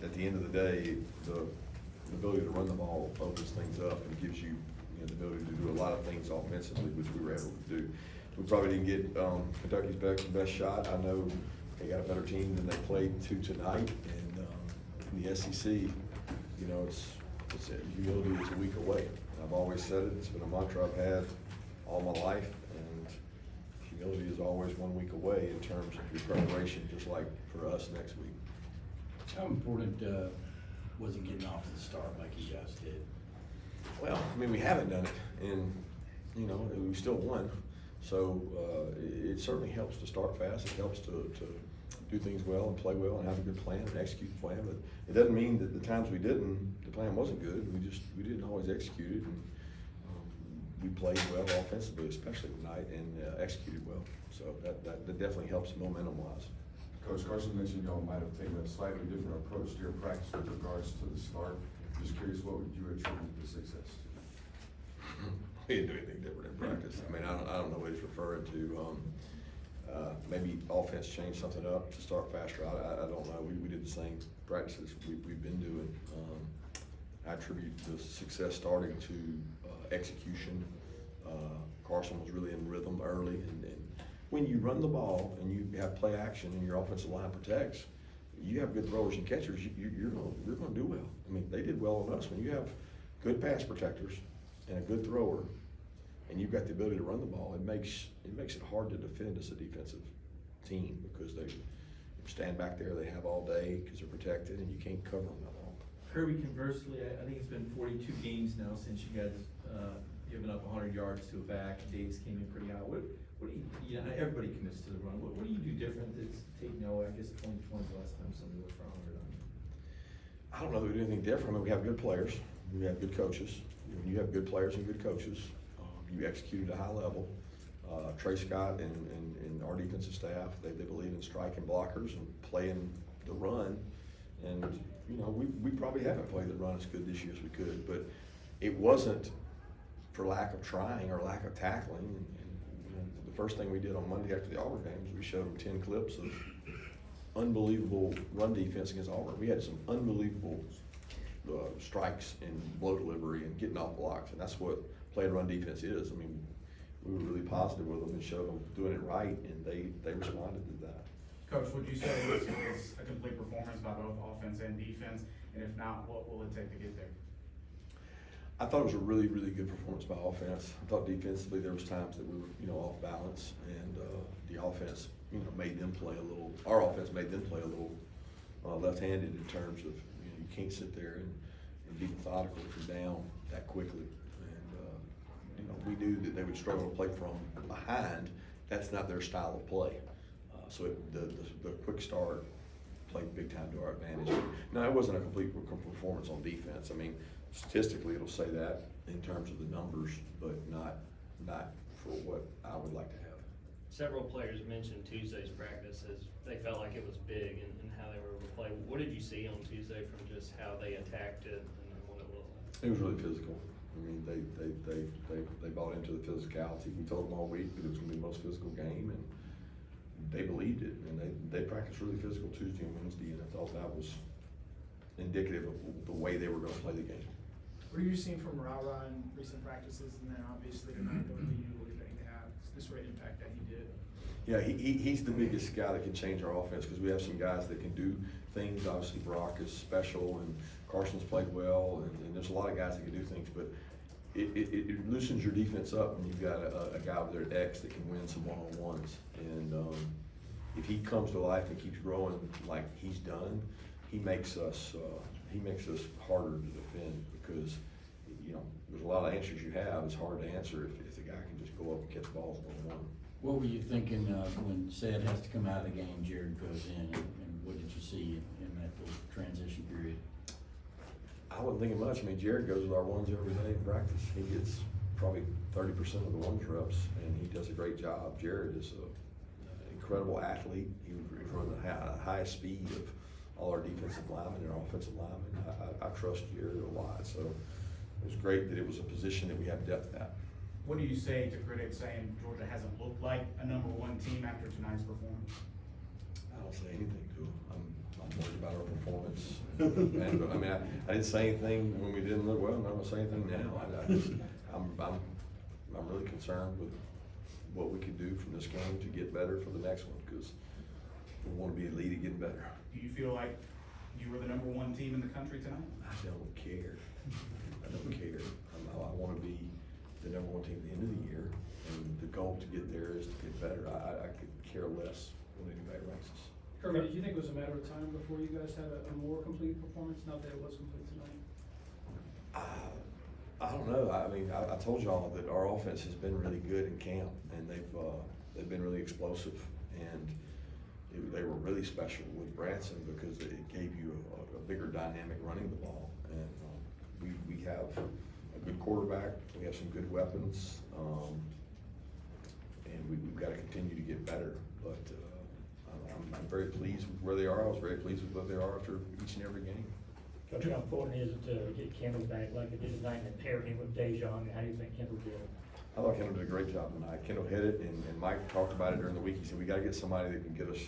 at the end of the day, the ability to run the ball opens things up and gives you, the ability to do a lot of things offensively, which we were able to do. We probably didn't get Kentucky's best shot. I know they got a better team than they played to tonight, and in the SEC, humility is a week away. I've always said it. It's been a mantra I've had all my life, and humility is always 1 week away in terms of your preparation, just like for us next week. How important was it getting off to the start like you guys did? Well, I mean, we haven't done it, and we still won. So it certainly helps to start fast. It helps to do things well and play well and have a good plan and execute the plan. But it doesn't mean that the times we didn't, the plan wasn't good. We didn't always execute it, and we played well offensively, especially tonight, and executed well. So that definitely helps momentum-wise. Coach Carson mentioned y'all might have taken a slightly different approach to your practice with regards to the start. Just curious, what would you attribute the success to? We didn't do anything different in practice. I mean, I don't know what he's referring to. Maybe offense changed something up to start faster. I don't know. We did the same practices we've been doing. I attribute the success starting to execution. Carson was really in rhythm early, and when you run the ball and you have play action and your offensive line protects, you have good throwers and catchers, you're going to do well. I mean, they did well on us. When you have good pass protectors and a good thrower, and you've got the ability to run the ball, it makes it hard to defend as a defensive team, because they stand back there, they have all day because they're protected, and you can't cover them that long. Kirby, conversely, I think it's been 42 games now since you guys given up 100 yards to a back. Davis came in pretty high. What do you, everybody commits to the run. What do you do different that's taking, I guess 2020 is the last time somebody went for 100 on you? I don't know that we do anything different. I mean, we have good players. We have good coaches. When you have good players and good coaches, you execute at a high level. Trey Scott and our defensive staff, they believe in striking blockers and playing the run. And, we probably haven't played the run as good this year as we could, but it wasn't for lack of trying or lack of tackling. And the first thing we did on Monday after the Auburn game was we showed them 10 clips of unbelievable run defense against Auburn. We had some unbelievable strikes and blow delivery and getting off blocks, and that's what playing run defense is. I mean, we were really positive with them and showed them doing it right, and they responded to that. Coach, would you say it was a complete performance by both offense and defense? And if not, what will it take to get there? I thought it was a really, really good performance by offense. I thought defensively there was times that we were, off balance, and the offense, made them play a little. Our offense made them play a little left-handed in terms of, you can't sit there and be methodical if you're down that quickly. And we knew that they would struggle to play from behind. That's not their style of play. So the quick start played big time to our advantage. No, it wasn't a complete performance on defense. I mean, statistically it'll say that in terms of the numbers, but not for what I would like to have. Several players mentioned Tuesday's practice as they felt like it was big and how they were able to play. What did you see on Tuesday from just how they attacked it and what it looked like? It was really physical. I mean, they bought into the physicality. We told them all week that it was going to be the most physical game, and they believed it. And they practiced really physical Tuesday and Wednesday, and I thought that was indicative of the way they were going to play the game. What are you seeing from Ra in recent practices, and then obviously tonight with the utility that he had, this great impact that he did? Yeah, he's the biggest guy that can change our offense, because we have some guys that can do things. Obviously, Brock is special, and Carson's played well, and there's a lot of guys that can do things, but it loosens your defense up when you've got a guy with their X that can win some one-on-ones. And if he comes to life and keeps growing like he's done, he makes us harder to defend, because there's a lot of answers you have. It's hard to answer if the guy can just go up and catch balls one-on-one. What were you thinking when Sed has to come out of the game, Jared goes in, and what did you see in that little transition period? I wasn't thinking much. I mean, Jared goes with our ones every day in practice. He gets probably 30% of the ones reps, and he does a great job. Jared is an incredible athlete. He runs the highest speed of all our defensive linemen and our offensive linemen. I trust Jared a lot, so it was great that it was a position that we have depth at. What do you say to critics saying Georgia hasn't looked like a #1 team after tonight's performance? I don't say anything to him. I'm worried about our performance. And, I mean, I didn't say anything when we didn't look well, and I'm not gonna say anything now. I'm really concerned with what we can do from this game to get better for the next one, because we wanna be elite at getting better. Do you feel like you were the number one team in the country tonight? I don't care. I don't care. I wanna be the number one team at the end of the year, and the goal to get there is to get better. I could care less when anybody ranks us. Kirby, did you think it was a matter of time before you guys had a more complete performance, not that it was complete tonight? I don't know. I mean, I told y'all that our offense has been really good in camp, and they've been really explosive, and they were really special with Branson because it gave you a bigger dynamic running the ball. And we have a good quarterback. We have some good weapons, and we've got to continue to get better. But I'm very pleased with where they are. I was very pleased with what they are after each and every game. Coach, how important is it to get Kendall back like it did tonight and pair him with Dejon? How do you think Kendall did? I thought Kendall did a great job tonight. Kendall hit it, and Mike talked about it during the week. He said, we gotta get somebody that can get us,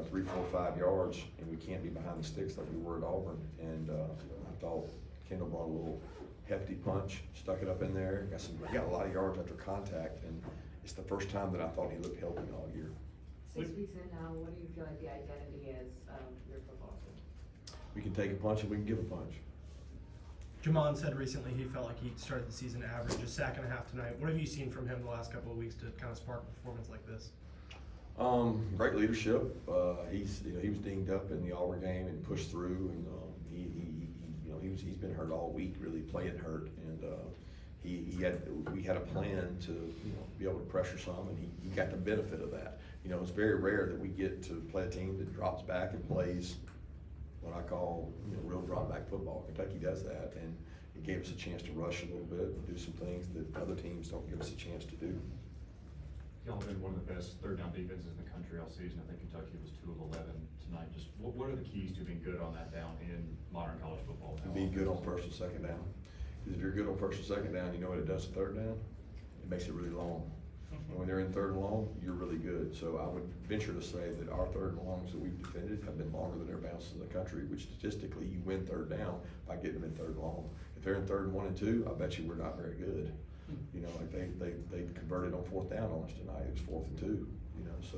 3, 4, 5 yards, and we can't be behind the sticks like we were at Auburn. And I thought Kendall brought a little hefty punch, stuck it up in there, got a lot of yards after contact, and it's the first time that I thought he looked healthy all year. 6 weeks in now, what do you feel like the identity is of your football team? We can take a punch and we can give a punch. Jamon said recently he felt like he started the season average, a sack and a half tonight. What have you seen from him the last couple of weeks to kind of spark a performance like this? Great leadership. He was dinged up in the Auburn game and pushed through, and he's been hurt all week, really playing hurt, and we had a plan to be able to pressure some, and he got the benefit of that. It's very rare that we get to play a team that drops back and plays what I call real drop back football. Kentucky does that, and it gave us a chance to rush a little bit and do some things that other teams don't give us a chance to do. Y'all have been one of the best third down defenses in the country all season. I think Kentucky was 2 of 11 tonight. Just what are the keys to being good on that down in modern college football? To be good on first and second down. Because if you're good on first and second down, you know what it does to third down? It makes it really long. And when they're in third and long, you're really good. So I would venture to say that our third and longs that we've defended have been longer than everybody else in the country, which statistically you win third down by getting them in third and long. If they're in third and 1 and 2, I bet you we're not very good. Like they converted on 4th down on us tonight. It was 4th and 2. So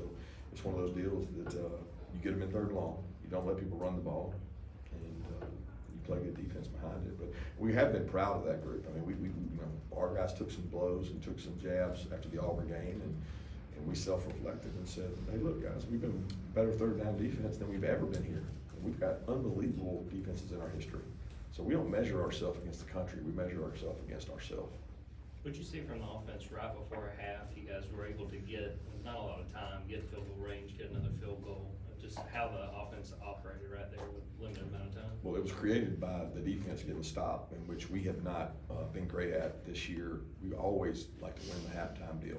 it's one of those deals that you get them in third and long. You don't let people run the ball, and you play good defense behind it. But we have been proud of that group. I mean, we our guys took some blows and took some jabs after the Auburn game, and we self-reflected and said, hey, look, guys, we've been better third down defense than we've ever been here. And we've got unbelievable defenses in our history. So we don't measure ourselves against the country. We measure ourselves against ourselves. What'd you see from the offense right before a half? You guys were able to get, not a lot of time, get field goal range, get another field goal. Just how the offense operated right there with limited amount of time? Well, it was created by the defense getting stopped, in which we have not been great at this year. We always like to win the halftime deal,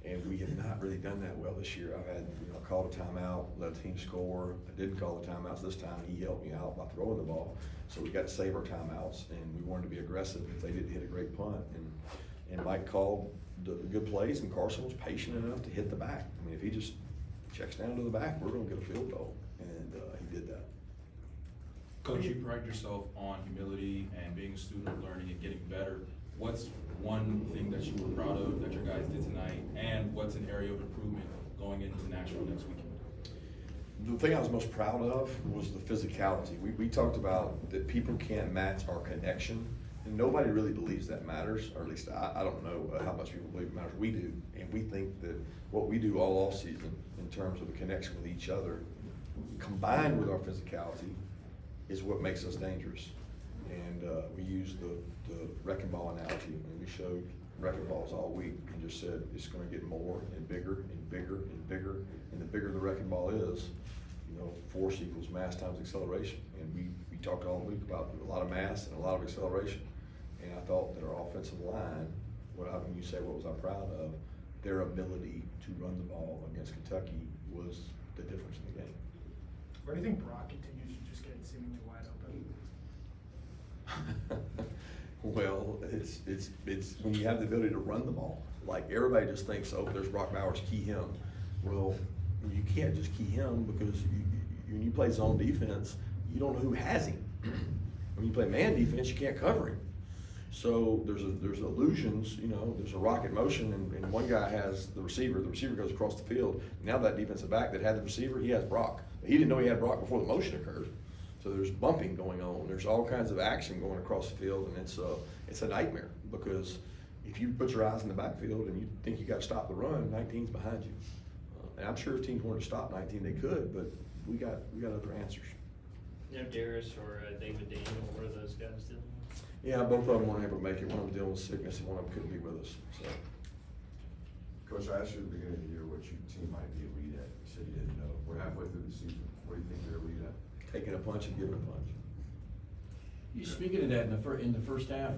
and we have not really done that well this year. I've had called a timeout, let the team score. I didn't call the timeouts this time. He helped me out by throwing the ball, so we got to save our timeouts, and we wanted to be aggressive if they didn't hit a great punt. And Mike called the good plays, and Carson was patient enough to hit the back. I mean, if he just checks down to the back, we're going to get a field goal, and he did that. Coach, you pride yourself on humility and being a student of learning and getting better. What's one thing that you were proud of that your guys did tonight, and what's an area of improvement going into Nashville next weekend? The thing I was most proud of was the physicality. We talked about that people can't match our connection, and nobody really believes that matters, or at least I don't know how much people believe it matters. We do, and we think that what we do all off season in terms of the connection with each other, combined with our physicality, is what makes us dangerous. And we used the wrecking ball analogy, and we showed wrecking balls all week and just said it's going to get more and bigger and bigger and bigger, and the bigger the wrecking ball is, force equals mass times acceleration. And we talked all week about a lot of mass and a lot of acceleration. And I thought that our offensive line, when you say what was I proud of, their ability to run the ball against Kentucky was the difference in the game. Where do you think Brock continues to just get seemingly wide open? Well, it's when you have the ability to run the ball. Like everybody just thinks, oh, there's Brock Bowers, key him. Well, you can't just key him because when you play zone defense, you don't know who has him. When you play man defense, you can't cover him. So there's illusions, you know, there's a rocket motion, and one guy has the receiver goes across the field. Now that defensive back that had the receiver, he has Brock. He didn't know he had Brock before the motion occurred. So there's bumping going on. There's all kinds of action going across the field, and it's a nightmare, because if you put your eyes in the backfield and you think you got to stop the run, 19's behind you. And I'm sure if teams wanted to stop 19, they could, but we got other answers. You know, Darius or David Daniel, what are those guys doing? Yeah, both of them weren't able to make it. One of them dealing with sickness, and one of them couldn't be with us. So, Coach, I asked you at the beginning of the year what your team might be elite at. You said you didn't know. We're halfway through the season. What do you think they're elite at? taking a punch and giving a punch. You speaking of that, in the first half,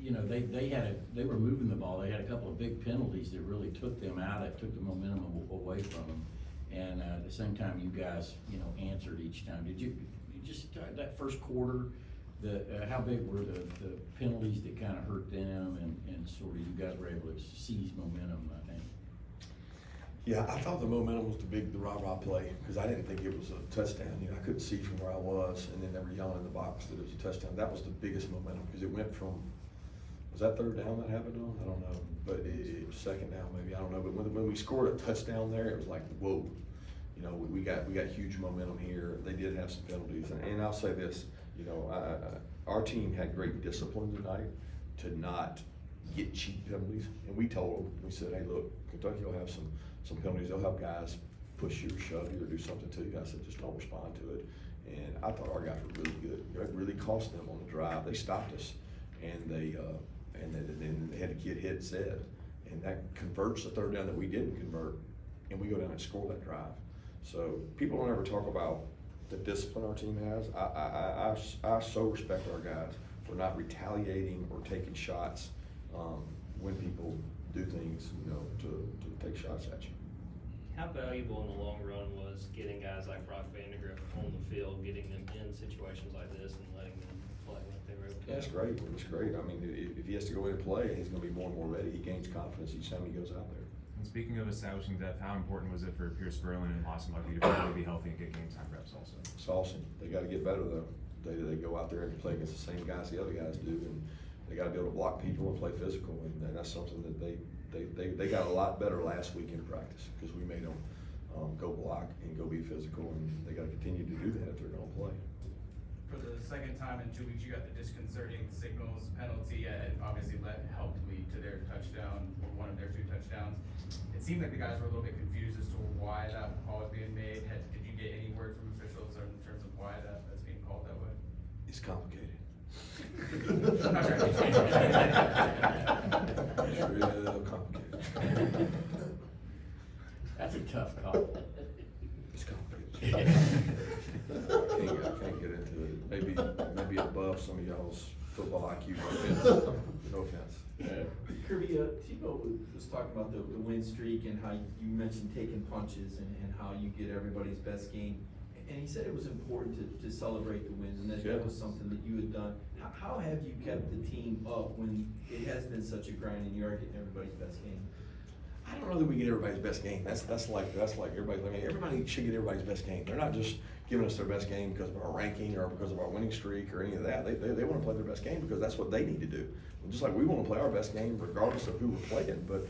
you know, they were moving the ball. They had a couple of big penalties that really took them out. It took the momentum away from them. And at the same time, you guys, you know, answered each time. Did you just that first quarter? How big were the penalties that kind of hurt them, and sort of you guys were able to seize momentum, I think? Yeah, I thought the momentum was the rah-rah play, because I didn't think it was a touchdown. You know, I couldn't see from where I was, and then they were yelling in the box that it was a touchdown. That was the biggest momentum, because it went from, was that third down that happened on? I don't know, but it was second down maybe, I don't know. But when we scored a touchdown there, it was like, whoa. You know, we got huge momentum here. They did have some penalties, and I'll say this, you know, our team had great discipline tonight to not get cheap penalties, and we told them, we said, hey, look, Kentucky will have some penalties. They'll have guys push you or shove you or do something to you. I said, just don't respond to it. And I thought our guys were really good. It really cost them on the drive. They stopped us, and they had a kid hit Zed, and that converts the third down that we didn't convert, and we go down and score that drive. So people don't ever talk about the discipline our team has. I so respect our guys for not retaliating or taking shots when people do things, you know, to take shots at you. How valuable in the long run was getting guys like Brock Vandegrift on the field, getting them in situations like this and letting them play like they were able to? Yeah, it's great. It's great. I mean, if he has to go in and play, he's going to be more and more ready. He gains confidence each time he goes out there. And speaking of establishing depth, how important was it for Pierce Berlin and Austin Lucky to be healthy and get game time reps also? It's awesome. They got to get better though. They go out there and play against the same guys the other guys do, and they got to be able to block people and play physical, and that's something that they got a lot better last week in practice, because we made them go block and go be physical, and they got to continue to do that if they're going to play. For the second time in 2 weeks, you got the disconcerting signals penalty, and obviously helped lead to their touchdown, or one of their 2 touchdowns. It seemed like the guys were a little bit confused as to why that call was being made. Did you get any word from officials in terms of why that's being called that way? It's complicated. I'm not trying to be It's real complicated. That's a tough call. It's complicated. I can't get into it. Maybe above some of y'all's football IQ. No offense. Kirby, Tebow was talking about the win streak and how you mentioned taking punches and how you get everybody's best game. And he said it was important to celebrate the wins, and that was something that you had done. How have you kept the team up when it has been such a grind and you are getting everybody's best game? I don't know that we get everybody's best game. That's like everybody. I mean, everybody should get everybody's best game. They're not just giving us their best game because of our ranking or because of our winning streak or any of that. They want to play their best game because that's what they need to do. Just like we want to play our best game regardless of who we're playing. But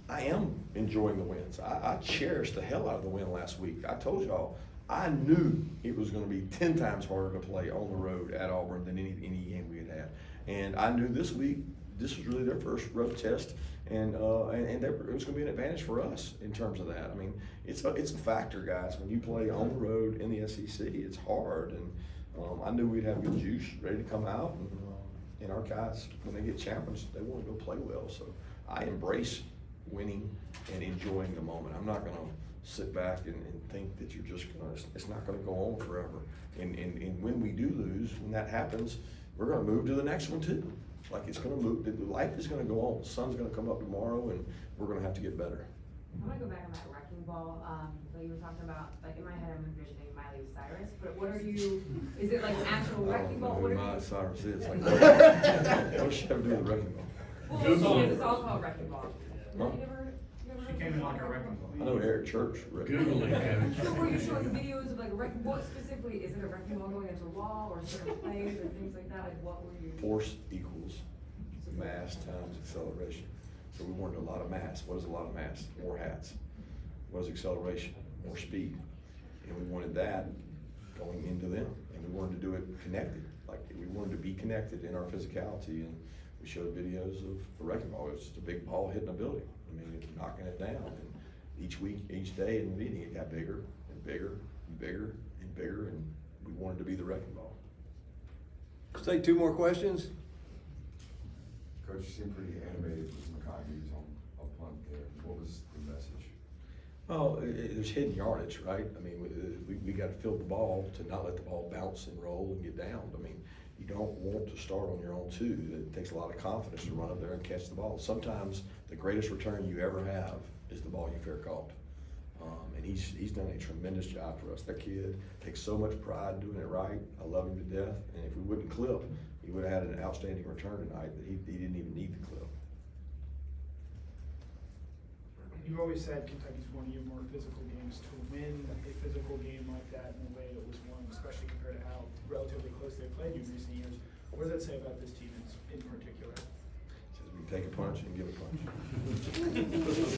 I am enjoying the wins. I cherished the hell out of the win last week. I told y'all, I knew it was going to be 10 times harder to play on the road at Auburn than any game we had. And I knew this week, this was really their first road test, and it was going to be an advantage for us in terms of that. I mean, it's a factor, guys. When you play on the road in the SEC, it's hard, and I knew we'd have good juice ready to come out, and our guys, when they get challenged, they want to go play well. So I embrace winning and enjoying the moment. I'm not going to sit back and think that you're just going to, it's not going to go on forever. And when we do lose, when that happens, we're going to move to the next one too. Like, it's going to move, life is going to go on. The sun's going to come up tomorrow, and we're going to have to get better. I want to go back on that wrecking ball. So you were talking about, like, in my head, I'm envisioning Miley Cyrus, but what are you, is it like an actual wrecking ball? What I don't know who are Miley you? Cyrus is. Like, what does she have to do with the wrecking ball? Well, she has a song called Wrecking Ball. Huh? You never She heard came in the like a song? wrecking ball. I know Eric Church. Google it, Coach. So were you showing videos of like, what specifically, is it a wrecking ball going into a wall or certain plays or things like that? Like what were you? Force equals mass times acceleration. So we wanted a lot of mass. What is a lot of mass? More hats. What is acceleration? More speed. And we wanted that going into them. And we wanted to do it connected. Like we wanted to be connected in our physicality. And we showed videos of a wrecking ball. It was just a big ball hitting a building. I mean, it was knocking it down. And each week, each day in the meeting, it got bigger and bigger and bigger and bigger. And we wanted to be the wrecking ball. Let's take two more questions. Coach, you seem pretty animated with some McConaughey's on a punt there. What was the message? Well, there's hidden yardage, right? I mean, we gotta fill the ball to not let the ball bounce and roll and get down. I mean, you don't want to start on your own too. It takes a lot of confidence to run up there and catch the ball. Sometimes the greatest return you ever have is the ball you fair caught. And he's done a tremendous job for us. That kid takes so much pride doing it right. I love him to death. And if we wouldn't clip, he would've had an outstanding return tonight, but he didn't even need the clip. You've always said Kentucky's one of your more physical games. To win a physical game like that in the way it was won, especially compared to how relatively close they've played you in recent years, what does that say about this team in particular? Says we take a punch and give a punch.